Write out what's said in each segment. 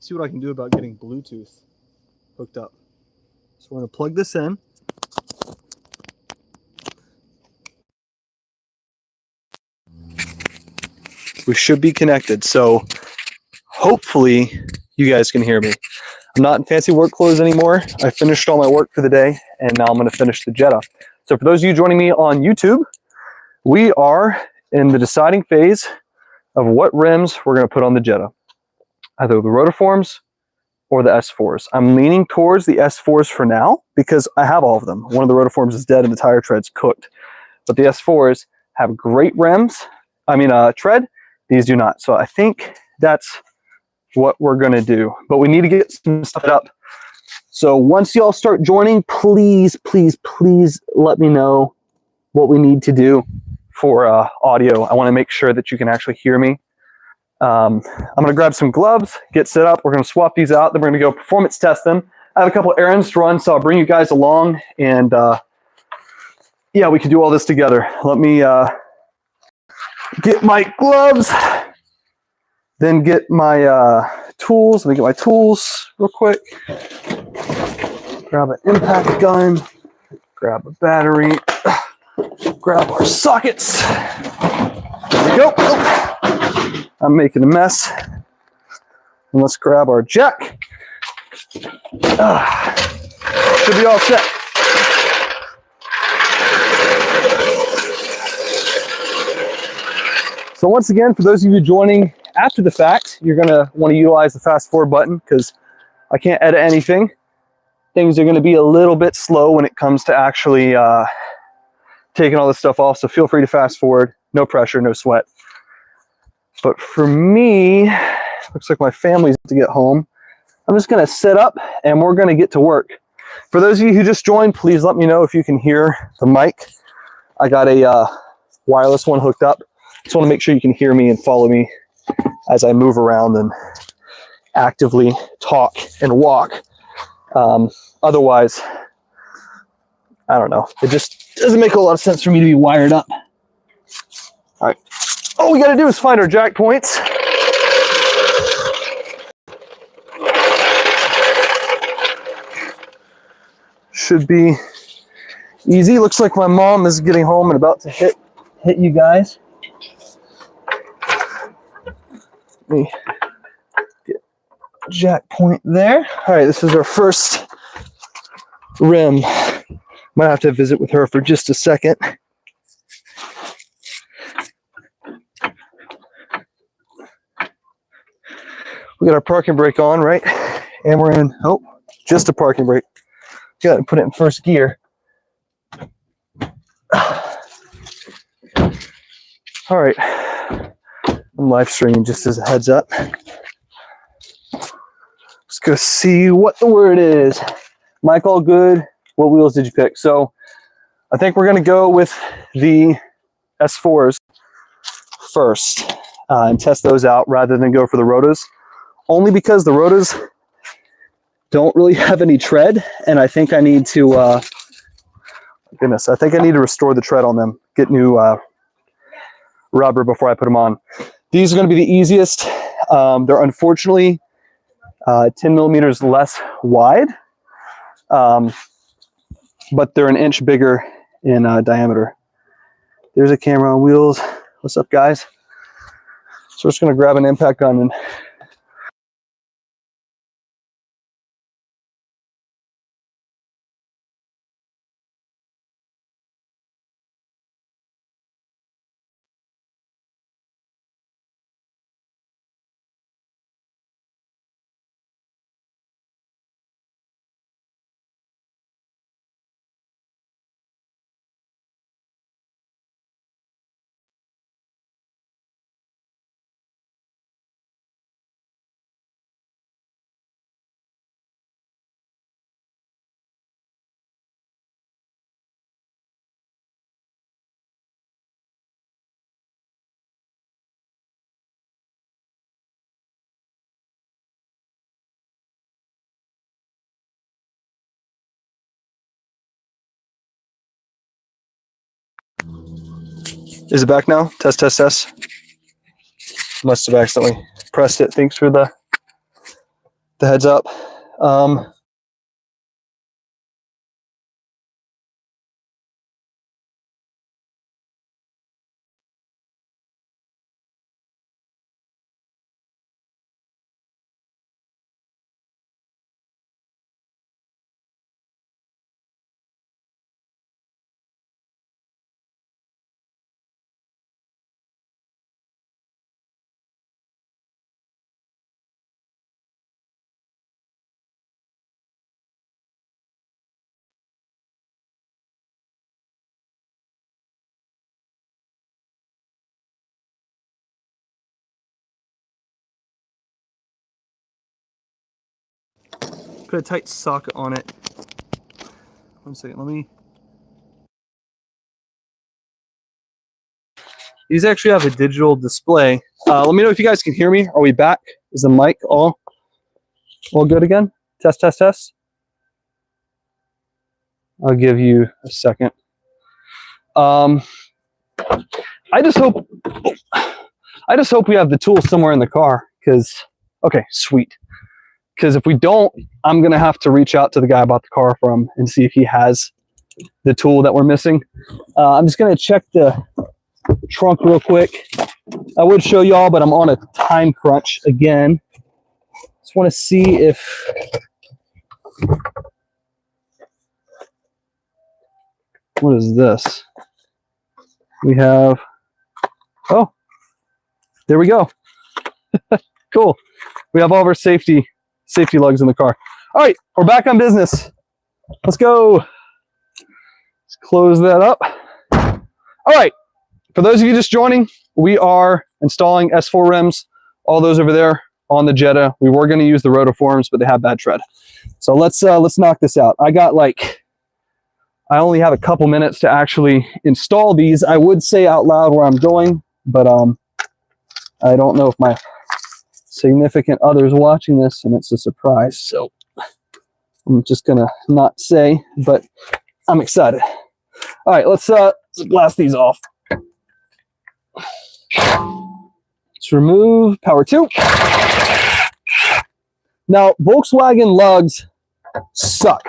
see what I can do about getting Bluetooth hooked up. So we're going to plug this in. We should be connected, so hopefully you guys can hear me. I'm not in fancy work clothes anymore. I finished all my work for the day, and now I'm going to finish the Jetta. So for those of you joining me on YouTube, we are in the deciding phase of what rims we're going to put on the Jetta, either the rotiforms or the S4s. I'm leaning towards the S4s for now because I have all of them. One of the rotiforms is dead and the tire tread's cooked, but the S4s have great rims. Tread. These do not. So I think that's what we're going to do, but we need to get some stuff up. So once y'all start joining, please let me know what we need to do for audio. I want to make sure that you can actually hear me. I'm going to grab some gloves, get set up. We're going to swap these out. Then we're going to go performance test them. I have a couple errands to run, so I'll bring you guys along, and yeah, we can do all this together. Let me get my gloves, then get my tools. Let me get my tools real quick. Grab an impact gun, grab a battery, grab our sockets. There we go. Oh, I'm making a mess. And let's grab our jack. Should be all set. So once again, for those of you joining after the fact, you're going to want to utilize the fast forward button because I can't edit anything. Things are going to be a little bit slow when it comes to actually taking all this stuff off. So feel free to fast forward. No pressure, no sweat. But for me, looks like my family's to get home. I'm just going to sit up and we're going to get to work. For those of you who just joined, please let me know if you can hear the mic. I got a wireless one hooked up. Just want to make sure you can hear me and follow me as I move around and actively talk and walk. Otherwise, I don't know. It just doesn't make a lot of sense for me to be wired up. All right. All we got to do is find our jack points. Should be easy. Looks like my mom is getting home and about to hit you guys. Let me get jack point there. All right, this is our first rim. Might have to visit with her for just a second. We got our parking brake on, right? And we're in, just a parking brake. Got to put it in first gear. All right. I'm live streaming just as a heads up. Let's go see what the word is. Mike, all good. What wheels did you pick? So I think we're going to go with the S4s first and test those out rather than go for the rotos. Only because the rotos don't really have any tread, and I think I need to, I think I need to restore the tread on them, get new rubber before I put them on. These are going to be the easiest. They're unfortunately 10 millimeters less wide, but they're an inch bigger in diameter. There's a camera on wheels. What's up, guys? So we're just going to grab an impact gun and is it back now? Test, test, test. Must have accidentally pressed it. Thanks for the the heads up. Put a tight socket on it. 1 second, let me. These actually have a digital display. Let me know if you guys can hear me. Are we back? Is the mic all good again? Test, test, test. I'll give you a second. I just hope we have the tools somewhere in the car, because, okay, sweet. Because if we don't, I'm going to have to reach out to the guy I bought the car from and see if he has the tool that we're missing. I'm just going to check the trunk real quick. I would show y'all, but I'm on a time crunch again. Just want to see if... What is this? We have... Oh, there we go. Cool. We have all of our safety lugs in the car. All right, we're back on business. Let's go. Let's close that up. All right, for those of you just joining, we are installing S4 rims, all those over there on the Jetta. We were going to use the rotiforms, but they have bad tread. So let's knock this out. I only have a couple minutes to actually install these. I would say out loud where I'm going, but I don't know if my significant other's watching this, and it's a surprise. So I'm just gonna not say, but I'm excited. All right, let's blast these off. Let's remove power 2. Now, Volkswagen lugs suck,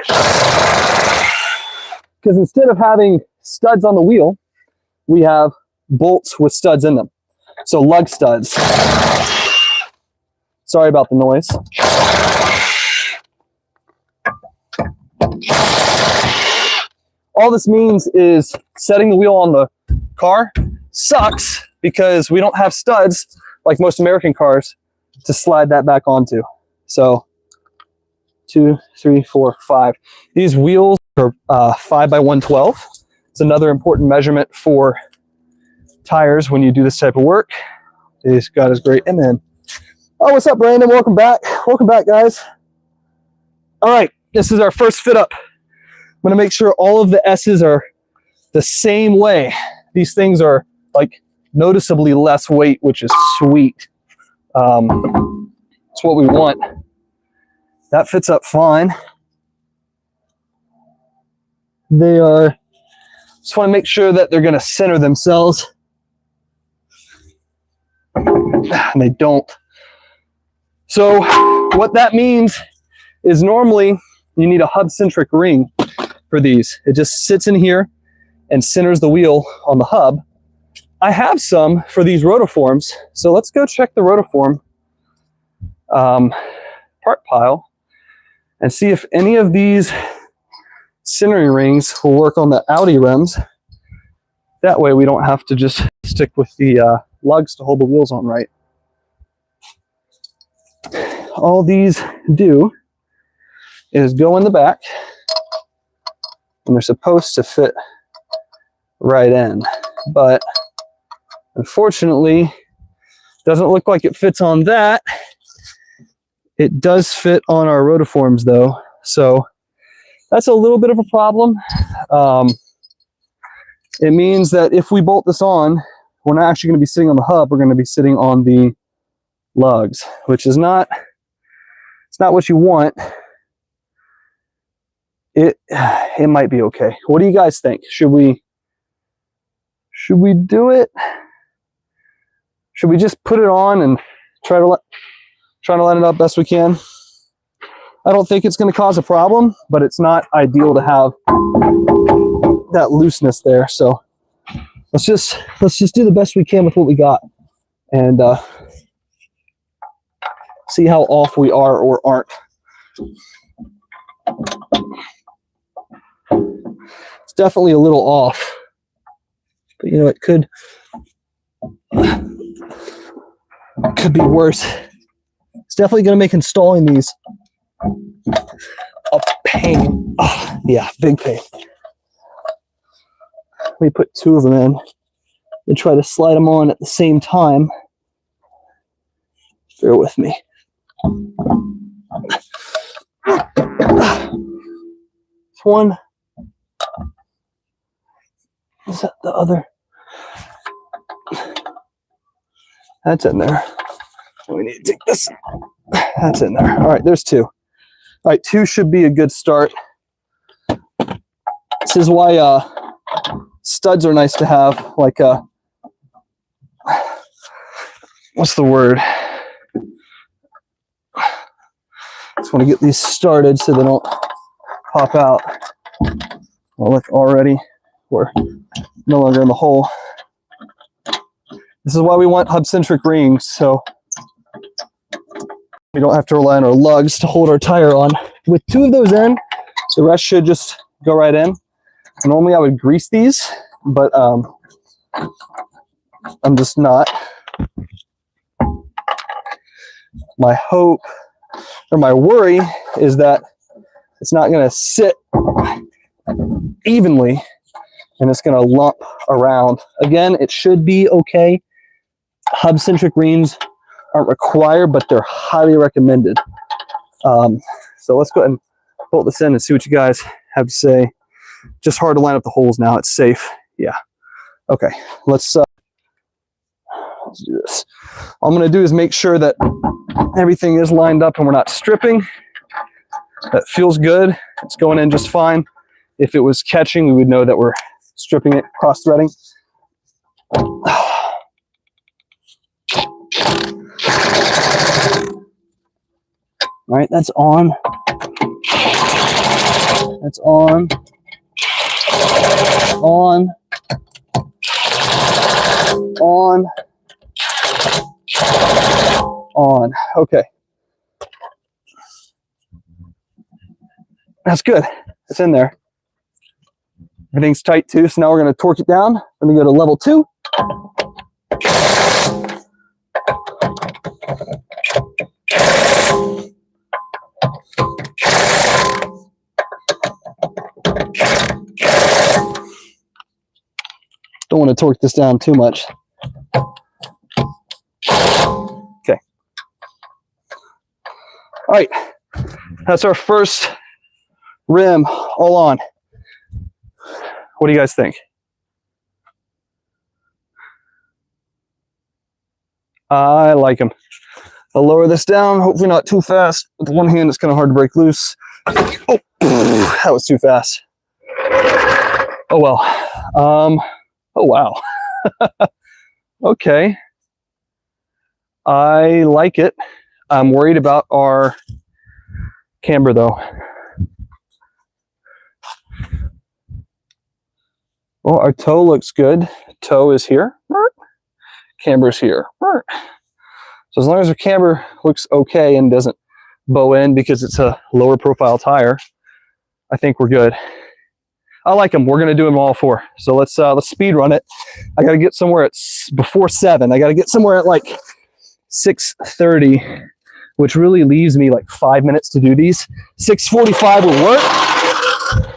because instead of having studs on the wheel, we have bolts with studs in them. So lug studs. Sorry about the noise. All this means is setting the wheel on the car sucks, because we don't have studs like most American cars to slide that back onto. So 2, 3, 4, 5. These wheels are 5 by 112. It's another important measurement for tires when you do this type of work. This guy is great. And then, oh, what's up, Brandon? Welcome back. Welcome back, guys. All right, this is our first fit up. I'm gonna make sure all of the S's are the same way. These things are like noticeably less weight, which is sweet. It's what we want. That fits up fine. They are, just want to make sure that they're going to center themselves. And they don't. So what that means is normally you need a hub-centric ring for these. It just sits in here and centers the wheel on the hub. I have some for these rotiforms, so let's go check the rotiform part pile and see if any of these centering rings will work on the Audi rims. That way we don't have to just stick with the lugs to hold the wheels on right. All these do is go in the back, and they're supposed to fit right in, but unfortunately doesn't look like it fits on that. It does fit on our rotiforms though, so that's a little bit of a problem. It means that if we bolt this on, we're not actually going to be sitting on the hub, we're going to be sitting on the lugs, which is not, it's not what you want. It might be okay. What do you guys think? Should we do it? Should we just put it on and try to line it up best we can? I don't think it's going to cause a problem, but it's not ideal to have that looseness there. So let's just do the best we can with what we got, and see how off we are or aren't. It's definitely a little off, but you know, it could be worse. It's definitely going to make installing these a pain. Oh, yeah, big pain. We put 2 of them in and try to slide them on at the same time. Bear with me. One. Is that the other? That's in there. We need to take this. That's in there. All right, there's 2. All right, 2 should be a good start. This is why studs are nice to have, like what's the word? Just want to get these started so they don't pop out. Well, look, already we're no longer in the hole. This is why we want hub-centric rings, so we don't have to rely on our lugs to hold our tire on. With 2 of those in, the rest should just go right in. Normally I would grease these, but I'm just not. My hope, or my worry, is that it's not going to sit evenly and it's going to lump around. Again, it should be okay. Hub-centric rings aren't required, but they're highly recommended. So let's go ahead and bolt this in and see what you guys have to say. Just hard to line up the holes now. It's safe. Yeah. Okay. Let's do this. All I'm going to do is make sure that everything is lined up and we're not stripping. That feels good. It's going in just fine. If it was catching, we would know that we're stripping it, cross-threading. All right, that's on. That's on. On. On. On. Okay. That's good. It's in there. Everything's tight too, so now we're going to torque it down. Let me go to level 2. Don't want to torque this down too much. Okay. All right. That's our first rim all on. What do you guys think? I like them. I'll lower this down, hopefully not too fast. With one hand, it's kind of hard to break loose. Oh, that was too fast. Oh, well. Oh, wow. Okay. I like it. I'm worried about our camber, though. Well, our toe looks good. Toe is here. Camber's here. So as long as our camber looks okay and doesn't bow in because it's a lower profile tire, I think we're good. I like them. We're going to do them all 4. So let's speed run it. I got to get somewhere at before 7. I got to get somewhere at like 6:30, which really leaves me like 5 minutes to do these. 6:45 will work.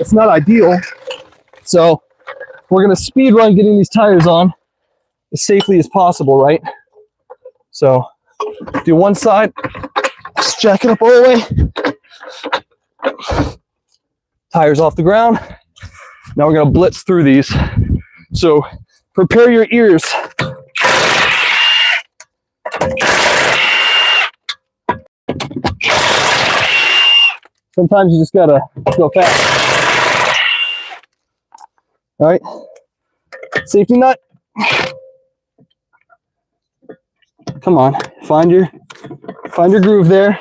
It's not ideal. So we're going to speed run getting these tires on as safely as possible, right? So do one side, just jack it up all the way. Tires off the ground. Now we're going to blitz through these. So prepare your ears. Sometimes you just got to go fast. All right. Safety nut. Come on. Find your groove there.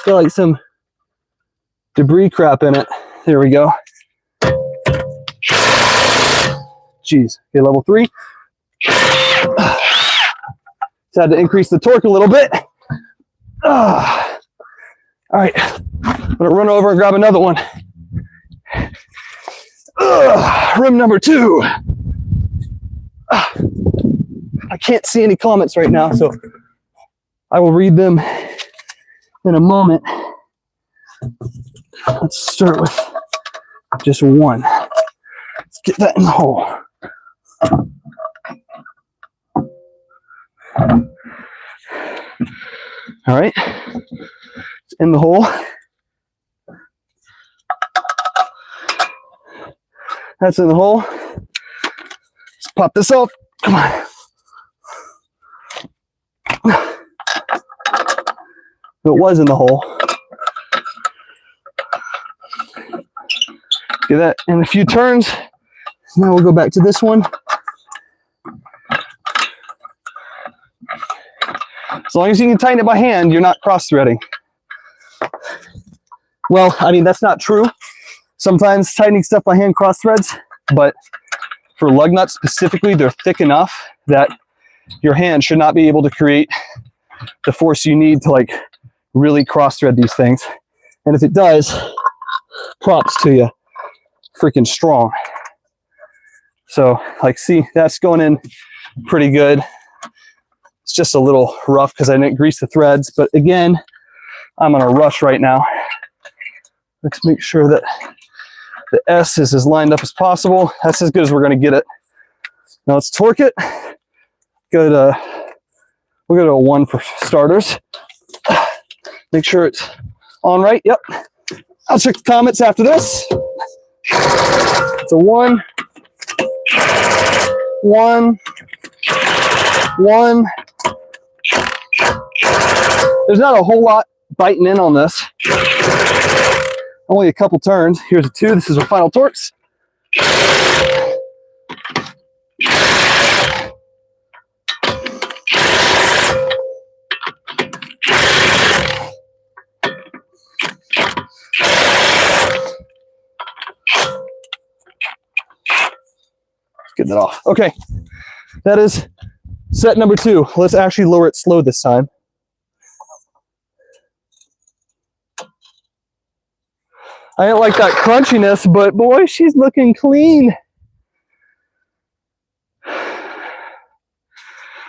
Got like some debris crap in it. There we go. Jeez. Okay, level 3. Just had to increase the torque a little bit. All right, I'm gonna run over and grab another one. Rim number 2. I can't see any comments right now, so I will read them in a moment. Let's start with just one. Let's get that in the hole. All right, it's in the hole. That's in the hole. Let's pop this off. Come on. It was in the hole. Get that in a few turns. Now we'll go back to this one. As long as you can tighten it by hand, you're not cross-threading. Well, I mean, that's not true. Sometimes tightening stuff by hand cross-threads, but for lug nuts specifically, they're thick enough that your hand should not be able to create the force you need to like really cross-thread these things. And if it does, props to you. Freaking strong. So, like, see, that's going in pretty good. It's just a little rough because I didn't grease the threads, but again, I'm on a rush right now. Let's make sure that the S is as lined up as possible. That's as good as we're going to get it. Now let's torque it. We'll go to a 1 for starters. Make sure it's on right. Yep. I'll check the comments after this. It's a 1. 1. 1. There's not a whole lot biting in on this. Only a couple turns. Here's a 2. This is our final torques. Get that off. Okay, that is set number 2. Let's actually lower it slow this time. I didn't like that crunchiness, but boy, she's looking clean.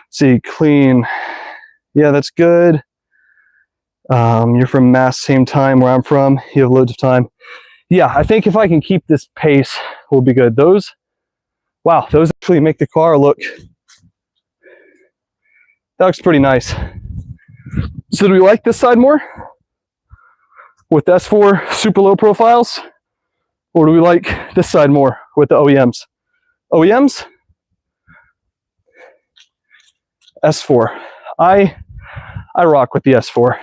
See, clean. Yeah, that's good. You're from Mass, same time where I'm from. You have loads of time. Yeah, I think if I can keep this pace, we'll be good. Those, wow, those actually make the car look, that looks pretty nice. So do we like this side more? With S4 super low profiles? Or do we like this side more with the OEMs? OEMs? S4. I rock with the S4.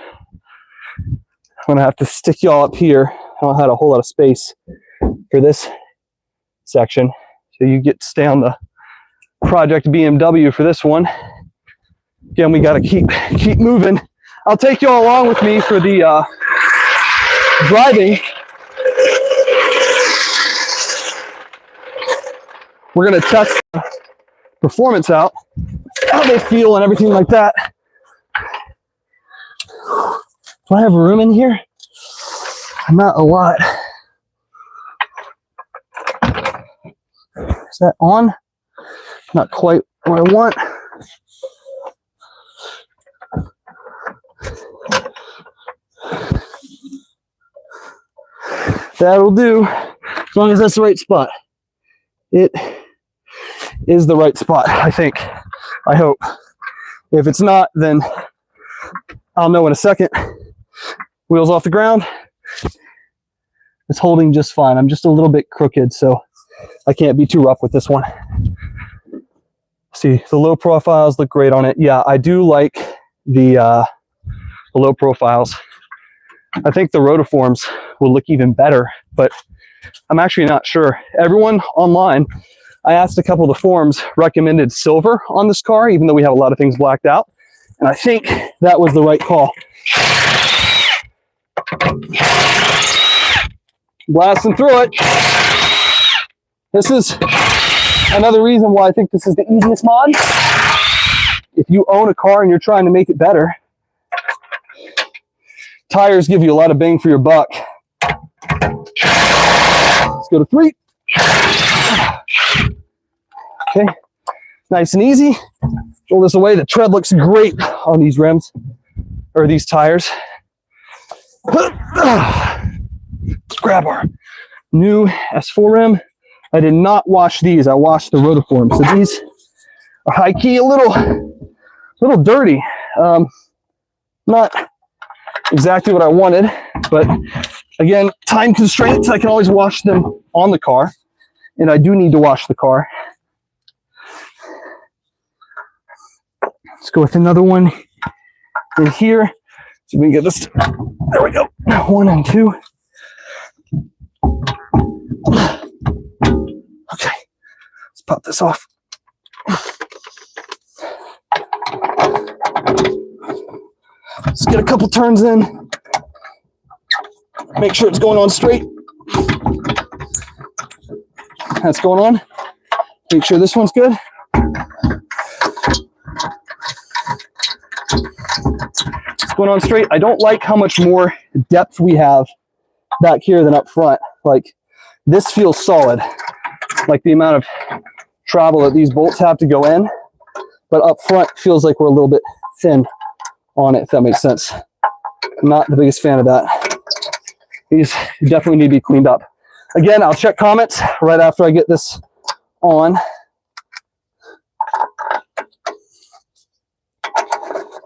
I'm gonna have to stick y'all up here. I don't have a whole lot of space for this section. So you get to stay on the Project BMW for this one. Again, we gotta keep moving. I'll take y'all along with me for the driving. We're gonna test the performance out, how they feel and everything like that. Do I have room in here? Not a lot. Is that on? Not quite what I want. That'll do, as long as that's the right spot. It is the right spot, I think. I hope. If it's not, then I'll know in a second. Wheels off the ground. It's holding just fine. I'm just a little bit crooked, so I can't be too rough with this one. See, the low profiles look great on it. Yeah, I do like the low profiles. I think the rotiforms will look even better, but I'm actually not sure. Everyone online, I asked a couple of the forums, recommended silver on this car, even though we have a lot of things blacked out. And I think that was the right call. Blasting through it. This is another reason why I think this is the easiest mod. If you own a car and you're trying to make it better, tires give you a lot of bang for your buck. Let's go to 3. Okay, nice and easy. Roll this away. The tread looks great on these rims, or these tires. Let's grab our new S4 rim. I did not wash these. I washed the rotiform. So these are high key a little dirty. Not exactly what I wanted, but again, time constraints. I can always wash them on the car, and I do need to wash the car. Let's go with another one in here. So we can get this. There we go. 1 and 2. Okay, let's pop this off. Let's get a couple turns in. Make sure it's going on straight. That's going on. Make sure this one's good. It's going on straight. I don't like how much more depth we have back here than up front. Like, this feels solid. Like the amount of travel that these bolts have to go in. But up front feels like we're a little bit thin on it, if that makes sense. I'm not the biggest fan of that. These definitely need to be cleaned up. Again, I'll check comments right after I get this on.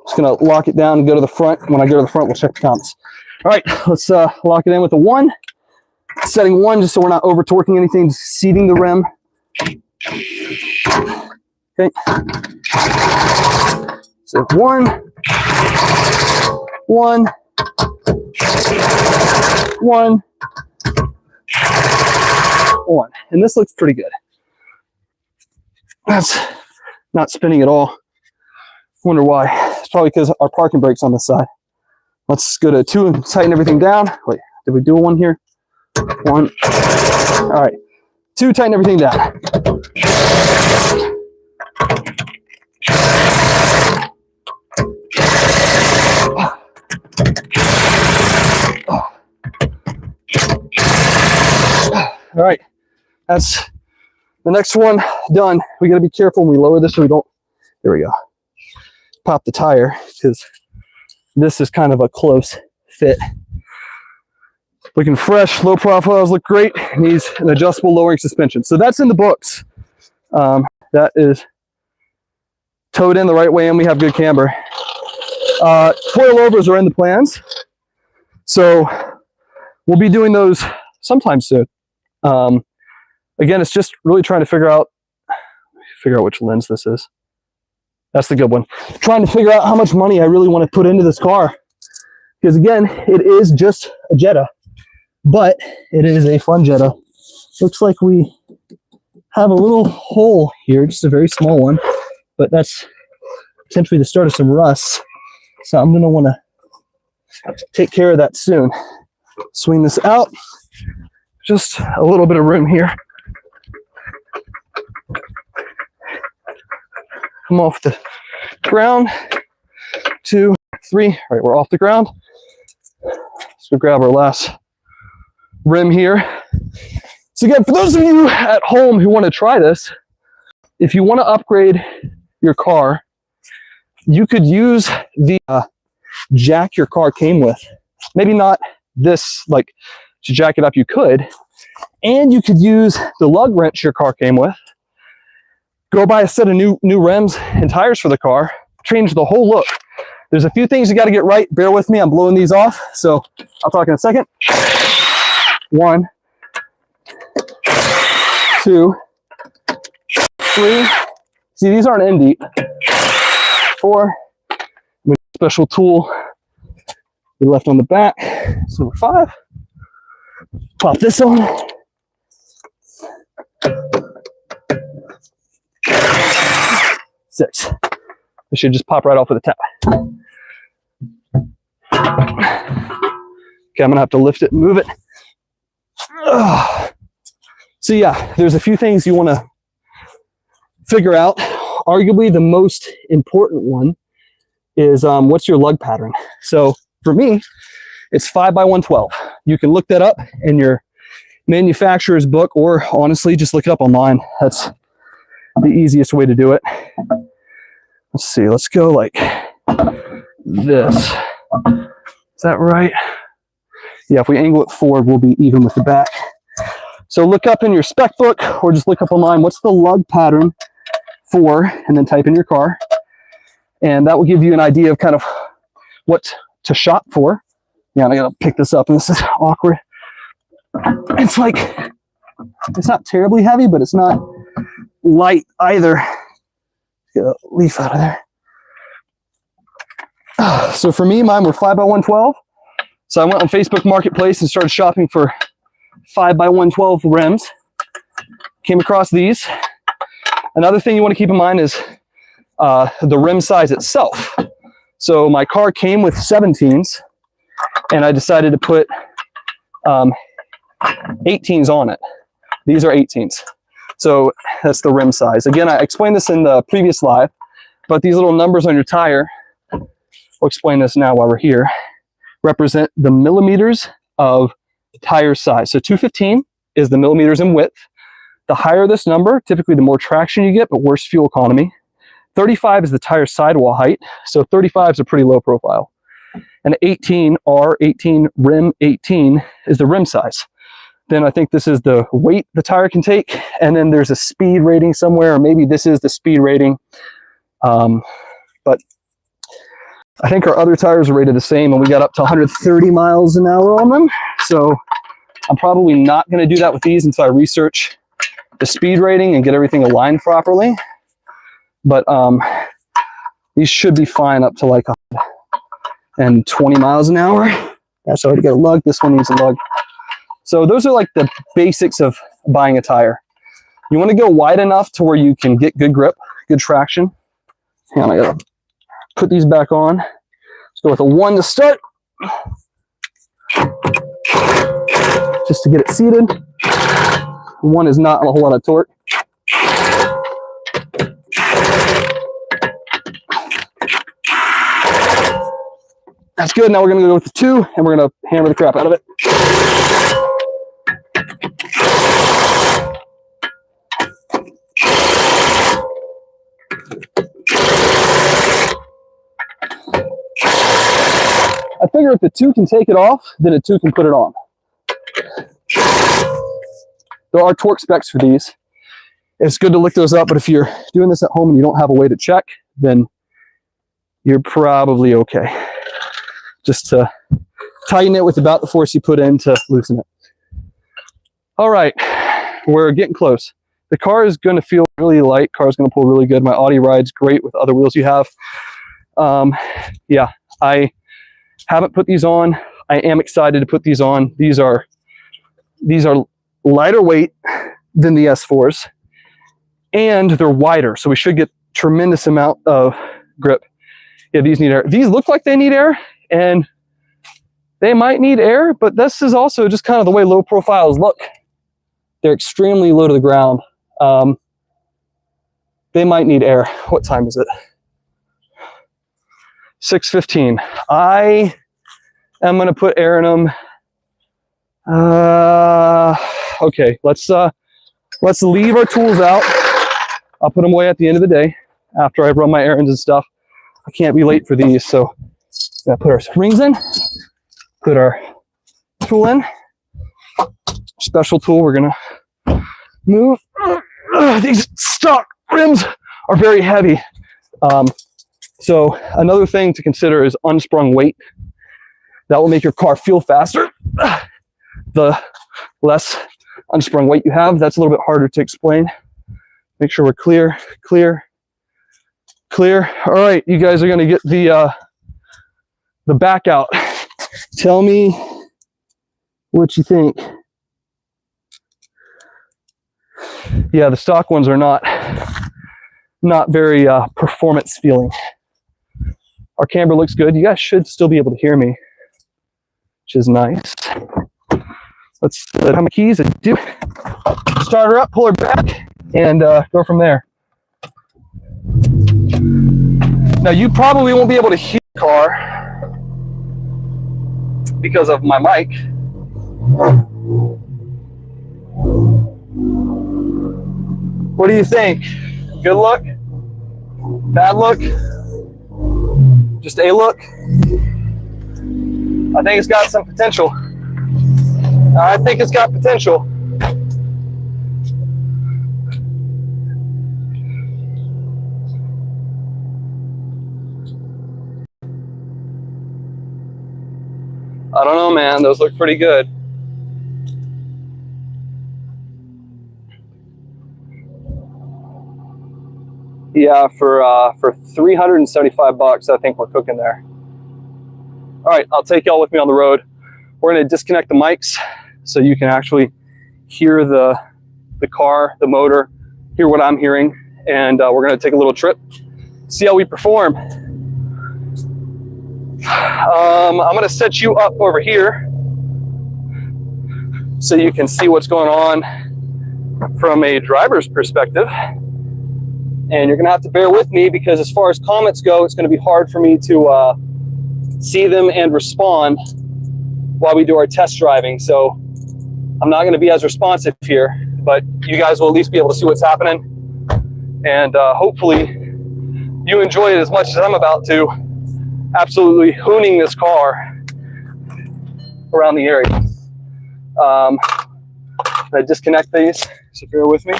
Just gonna lock it down and go to the front. When I go to the front, we'll check the comments. All right, let's lock it in with a 1. Setting 1 just so we're not over torquing anything, just seating the rim. Okay. So 1, 1, 1, 1. And this looks pretty good. That's not spinning at all. Wonder why. It's probably because our parking brake's on this side. Let's go to 2 and tighten everything down. Wait, did we do a 1 here? 1. All right. 2, tighten everything down. All right. That's the next one done. We got to be careful when we lower this so we don't. There we go. Pop the tire because this is kind of a close fit. Looking fresh, low profiles look great. Needs an adjustable lowering suspension. So that's in the books. That is towed in the right way and we have good camber. Coilovers are in the plans. So we'll be doing those sometime soon. Again, it's just really trying to figure out which lens this is. That's the good one. Trying to figure out how much money I really want to put into this car. Because again, it is just a Jetta. But it is a fun Jetta. Looks like we have a little hole here, just a very small one. But that's potentially the start of some rust. So I'm going to want to take care of that soon. Swing this out. Just a little bit of room here. Come off the ground. 2, 3. All right, we're off the ground. Let's go grab our last rim here. So again, for those of you at home who want to try this, if you want to upgrade your car, you could use the jack your car came with. Maybe not this, like to jack it up, you could. And you could use the lug wrench your car came with. Go buy a set of new rims and tires for the car. Change the whole look. There's a few things you got to get right. Bear with me. I'm blowing these off. So I'll talk in a second. 1, 2, 3. See, these aren't in deep. 4. With a special tool we left on the back. So number 5. Pop this on. 6. It should just pop right off with a tap. Okay, I'm gonna have to lift it and move it. Ugh. So yeah, there's a few things you wanna figure out. Arguably the most important one is what's your lug pattern. So for me, it's 5x112. You can look that up in your manufacturer's book, or honestly, just look it up online. That's the easiest way to do it. Let's see, let's go like this. Is that right? Yeah, if we angle it forward, we'll be even with the back. So look up in your spec book, or just look up online, what's the lug pattern for, and then type in your car. And that will give you an idea of kind of what to shop for. Yeah, and I gotta pick this up, and this is awkward. It's like, it's not terribly heavy, but it's not light either. Get a leaf out of there. So for me, mine were 5x112. So I went on Facebook Marketplace and started shopping for 5x112 rims. Came across these. Another thing you want to keep in mind is the rim size itself. So my car came with 17s, and I decided to put 18s on it. These are 18s. So that's the rim size. Again, I explained this in the previous live, but these little numbers on your tire, we'll explain this now while we're here, represent the millimeters of tire size. So 215 is the millimeters in width. The higher this number, typically the more traction you get, but worse fuel economy. 35 is the tire sidewall height. So 35 is a pretty low profile. And 18, R18, rim 18 is the rim size. Then I think this is the weight the tire can take. And then there's a speed rating somewhere, or maybe this is the speed rating. But I think our other tires are rated the same, and we got up to 130 miles an hour on them. So I'm probably not going to do that with these until I research the speed rating and get everything aligned properly. But these should be fine up to like 120 miles an hour. That's already got a lug. This one needs a lug. So those are like the basics of buying a tire. You want to go wide enough to where you can get good grip, good traction. Hang on, I gotta put these back on. Let's go with a 1 to start. Just to get it seated. 1 is not a whole lot of torque. That's good. Now we're going to go with the 2, and we're going to hammer the crap out of it. I figure if the 2 can take it off, then a 2 can put it on. There are torque specs for these. It's good to look those up, but if you're doing this at home and you don't have a way to check, then you're probably okay. Just to tighten it with about the force you put in to loosen it. All right, we're getting close. The car is going to feel really light. Car is going to pull really good. My Audi rides great with other wheels you have. Yeah, I haven't put these on. I am excited to put these on. These are lighter weight than the S4s, and they're wider, so we should get tremendous amount of grip. Yeah, these need air. These look like they need air, and they might need air, but this is also just kind of the way low profiles look. They're extremely low to the ground. They might need air. What time is it? 6:15. I am going to put air in them. Okay, let's leave our tools out. I'll put them away at the end of the day after I've run my errands and stuff. I can't be late for these, so I'm gonna put our springs in, put our tool in. Special tool we're gonna move. These stock rims are very heavy. So another thing to consider is unsprung weight. That will make your car feel faster. The less unsprung weight you have, that's a little bit harder to explain. Make sure we're clear. All right, you guys are gonna get the back out. Tell me what you think. Yeah, the stock ones are not very performance feeling. Our camber looks good. You guys should still be able to hear me. which is nice. Let's have my keys. I do. Start her up, pull her back, and go from there. Now you probably won't be able to hear the car because of my mic. What do you think? Good look? Bad look? Just a look? I think it's got some potential. I think it's got potential. I don't know, man. Those look pretty good. Yeah, for 375 bucks, I think we're cooking there. All right, I'll take y'all with me on the road. We're gonna disconnect the mics so you can actually hear the car, the motor, hear what I'm hearing, and we're gonna take a little trip, see how we perform. I'm gonna set you up over here so you can see what's going on from a driver's perspective. And you're gonna have to bear with me because as far as comments go, it's gonna be hard for me to see them and respond while we do our test driving. So I'm not gonna be as responsive here, but you guys will at least be able to see what's happening. And hopefully you enjoy it as much as I'm about to, absolutely hooning this car around the area. I disconnect these, so bear with me.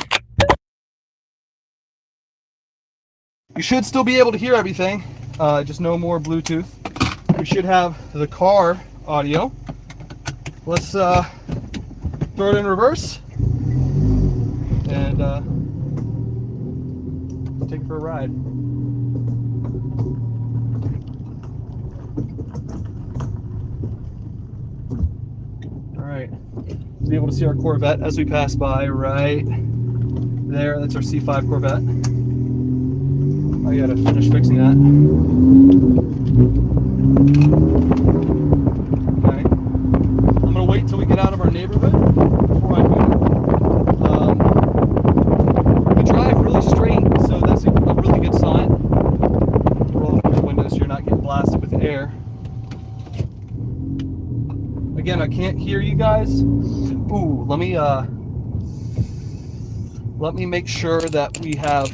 You should still be able to hear everything, just no more Bluetooth. We should have the car audio. Let's throw it in reverse and take it for a ride. All right, we'll be able to see our Corvette as we pass by right there. That's our C5 Corvette. I gotta finish fixing that. Okay. I'm gonna wait till we get out of our neighborhood before I move. We drive really straight, so that's a really good sign. Roll up your windows so you're not getting blasted with air. Again, I can't hear you guys. Ooh, let me make sure that we have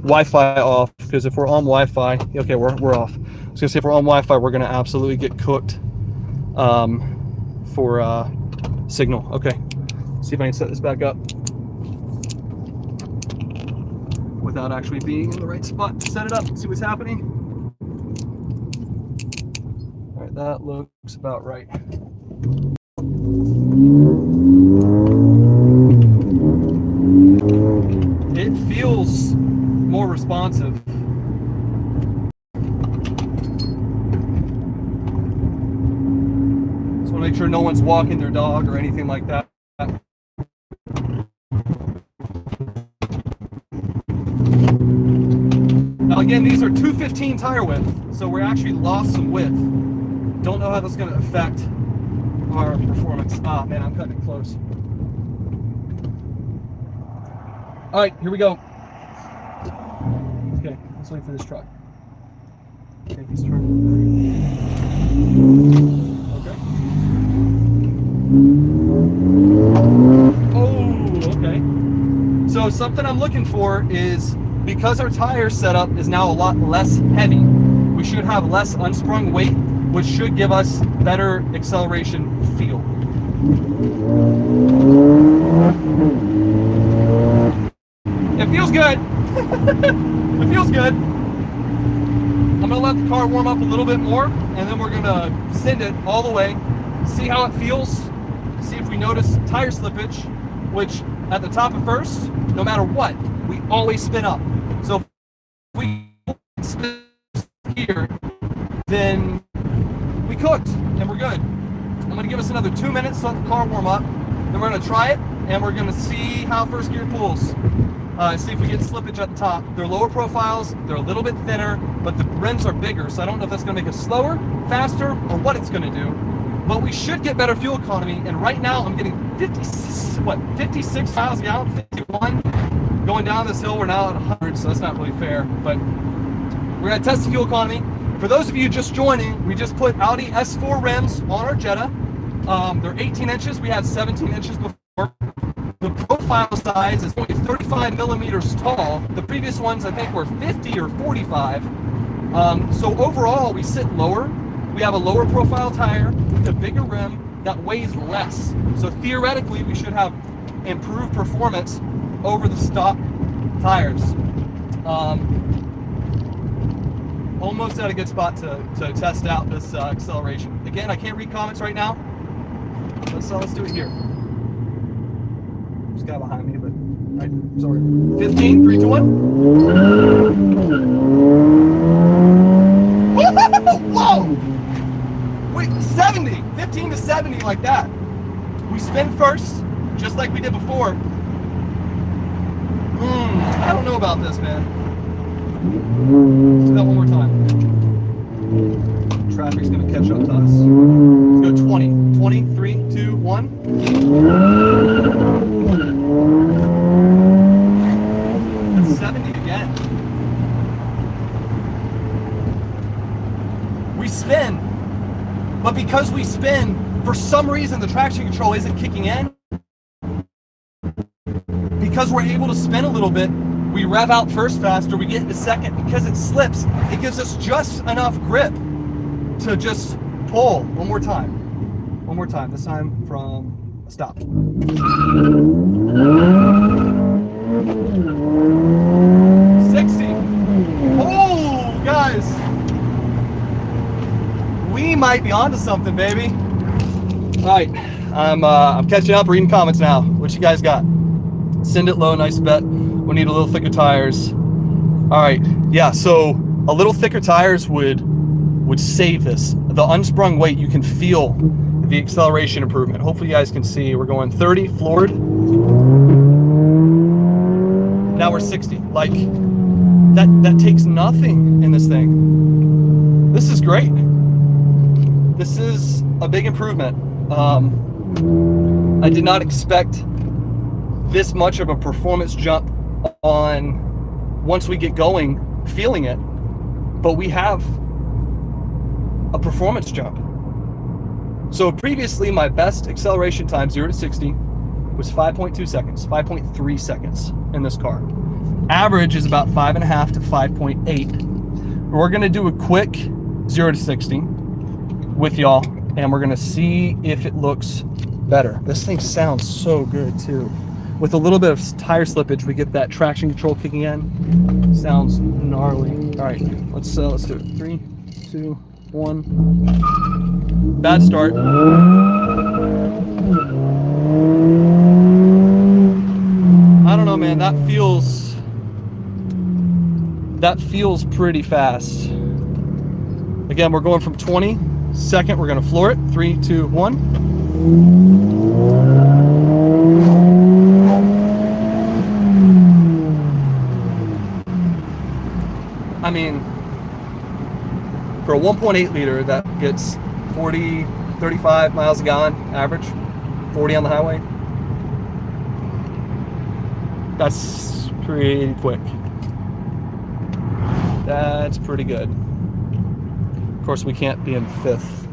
Wi-Fi off, because if we're on Wi-Fi, okay, we're off. I was gonna say if we're on Wi-Fi, we're gonna absolutely get cooked for signal. Okay, see if I can set this back up without actually being in the right spot to set it up. See what's happening. All right, that looks about right. It feels more responsive. Just want to make sure no one's walking their dog or anything like that. Now again, these are 215 tire width, so we actually lost some width. Don't know how that's going to affect our performance. Ah, man, I'm cutting it close. All right, here we go. Okay, let's wait for this truck. Okay, he's turning. Okay. Oh, okay. So something I'm looking for is, because our tire setup is now a lot less heavy, we should have less unsprung weight, which should give us better acceleration feel. It feels good. It feels good. I'm gonna let the car warm up a little bit more, and then we're gonna send it all the way, see how it feels, see if we notice tire slippage, which at the top of first, no matter what, we always spin up. So if we spin here, then we cooked and we're good. I'm gonna give us another 2 minutes to let the car warm up, then we're gonna try it, and we're gonna see how first gear pulls. See if we get slippage at the top. They're lower profiles, they're a little bit thinner, but the rims are bigger, so I don't know if that's gonna make us slower, faster, or what it's gonna do. But we should get better fuel economy, and right now I'm getting 56 miles a gallon, 51. Going down this hill, we're now at 100, so that's not really fair, but we're gonna test the fuel economy. For those of you just joining, we just put Audi S4 rims on our Jetta. They're 18 inches, we had 17 inches before. The profile size is only 35 millimeters tall. The previous ones I think were 50 or 45. So overall we sit lower. We have a lower profile tire with a bigger rim that weighs less. So theoretically we should have improved performance over the stock tires. Almost at a good spot to test out this acceleration. Again, I can't read comments right now. Let's do it here. There's a guy behind me, but right, sorry. 15, 3, 2, 1. Whoa! Wait, 70, 15 to 70 like that. We spin first, just like we did before. I don't know about this, man. Let's do that one more time. Traffic's gonna catch up to us. Let's go 20. 20, 3, 2, 1. That's 70 again. We spin, but because we spin, for some reason the traction control isn't kicking in. Because we're able to spin a little bit, we rev out first faster, we get into second. Because it slips, it gives us just enough grip to just pull. One more time, this time from a stop. 60. Oh, guys, we might be onto something, baby. All right, I'm catching up, reading comments now. What you guys got? Send it low, nice bet. We need a little thicker tires. All right, yeah, so a little thicker tires would save this. The unsprung weight, you can feel the acceleration improvement. Hopefully you guys can see, we're going 30 floored. Now we're 60. Like, that takes nothing in this thing. This is great. This is a big improvement. I did not expect this much of a performance jump on once we get going, feeling it, but we have a performance jump. So previously my best acceleration time 0 to 60 was 5.2 seconds, 5.3 seconds in this car. Average is about 5.5 to 5.8. We're gonna do a quick 0 to 60 with y'all, and we're gonna see if it looks better. This thing sounds so good too. With a little bit of tire slippage, we get that traction control kicking in. Sounds gnarly. All right, let's do it. 3, 2, 1. Bad start. I don't know, man. That feels pretty fast. Again, we're going from 20. Second, we're gonna floor it. 3, 2, 1. I mean, for a 1.8 liter that gets 35 miles a gallon average, 40 on the highway, that's pretty quick. That's pretty good. Of course, we can't be in fifth.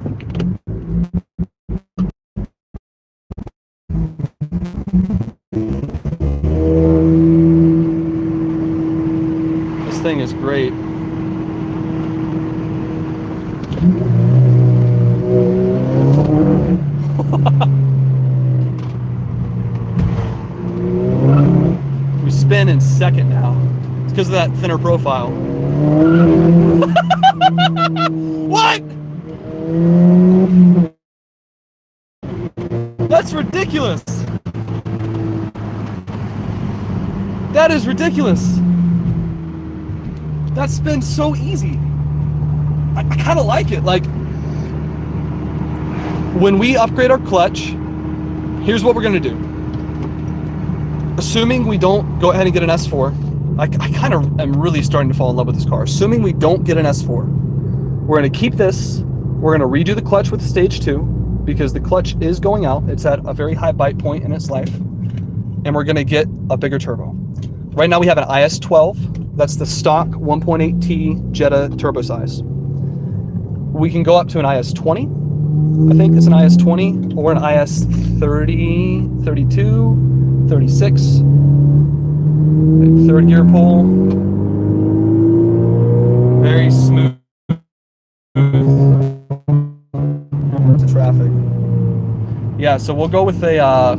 This thing is great. We spin in second now. It's because of that thinner profile. What? That's ridiculous. That is ridiculous. That spins so easy. I kind of like it. Like, when we upgrade our clutch, here's what we're gonna do. assuming we don't go ahead and get an S4, I kind of am really starting to fall in love with this car. Assuming we don't get an S4, we're going to keep this. We're going to redo the clutch with the stage 2 because the clutch is going out. It's at a very high bite point in its life. And we're going to get a bigger turbo. Right now we have an IS-12. That's the stock 1.8T Jetta turbo size. We can go up to an IS-20. I think it's an IS-20 or an IS-30, 32, 36. Third gear pull. Very smooth. To traffic. Yeah, so we'll go with a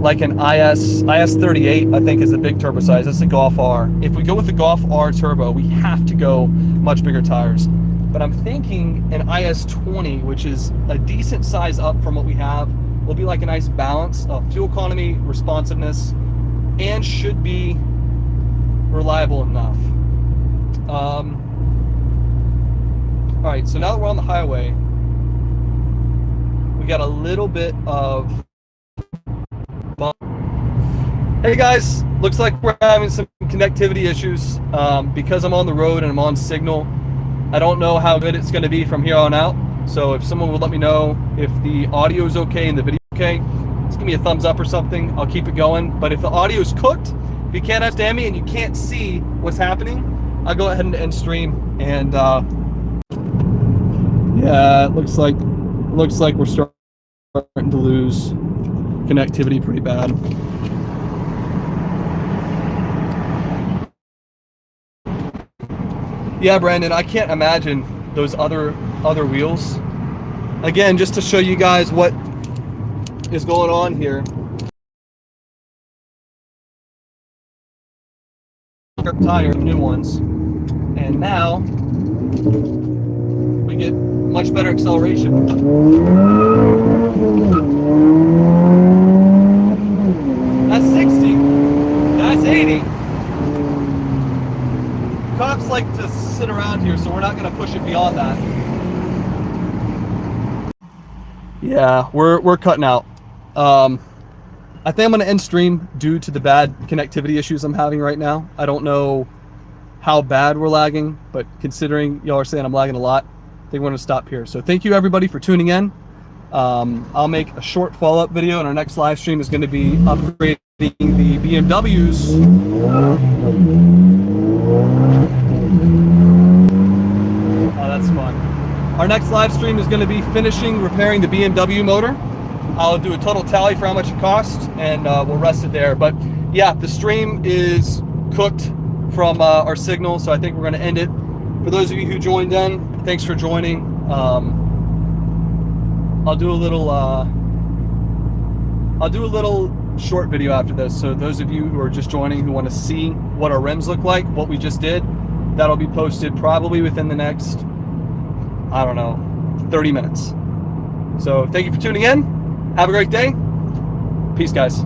like an IS-38, I think is a big turbo size. That's the Golf R. If we go with the Golf R turbo, we have to go much bigger tires. But I'm thinking an IS-20, which is a decent size up from what we have, will be like a nice balance of fuel economy, responsiveness, and should be reliable enough. All right, so now that we're on the highway, we got a little bit of bump. Hey guys, looks like we're having some connectivity issues because I'm on the road and I'm on signal. I don't know how good it's going to be from here on out. So if someone would let me know if the audio is okay and the video is okay, just give me a thumbs up or something. I'll keep it going. But if the audio is cooked, if you can't understand me and you can't see what's happening, I'll go ahead and end stream. And yeah, it looks like we're starting to lose connectivity pretty bad. Yeah, Brandon, I can't imagine those other wheels. Again, just to show you guys what is going on here. Tire, new ones, and now we get much better acceleration. That's 60. That's 80. Cops like to sit around here, so we're not going to push it beyond that. Yeah, we're cutting out. I think I'm going to end stream due to the bad connectivity issues I'm having right now. I don't know how bad we're lagging, but considering y'all are saying I'm lagging a lot, I think we're going to stop here. So thank you everybody for tuning in. I'll make a short follow-up video, and our next live stream is going to be upgrading the BMWs. Oh, that's fun. Our next live stream is going to be repairing the BMW motor. I'll do a total tally for how much it costs, and we'll rest it there. But yeah, the stream is cooked from our signal, so I think we're going to end it. For those of you who joined in, thanks for joining. I'll do a little short video after this. So those of you who are just joining, who want to see what our rims look like, what we just did, that'll be posted probably within the next, I don't know, 30 minutes. So thank you for tuning in. Have a great day. Peace, guys.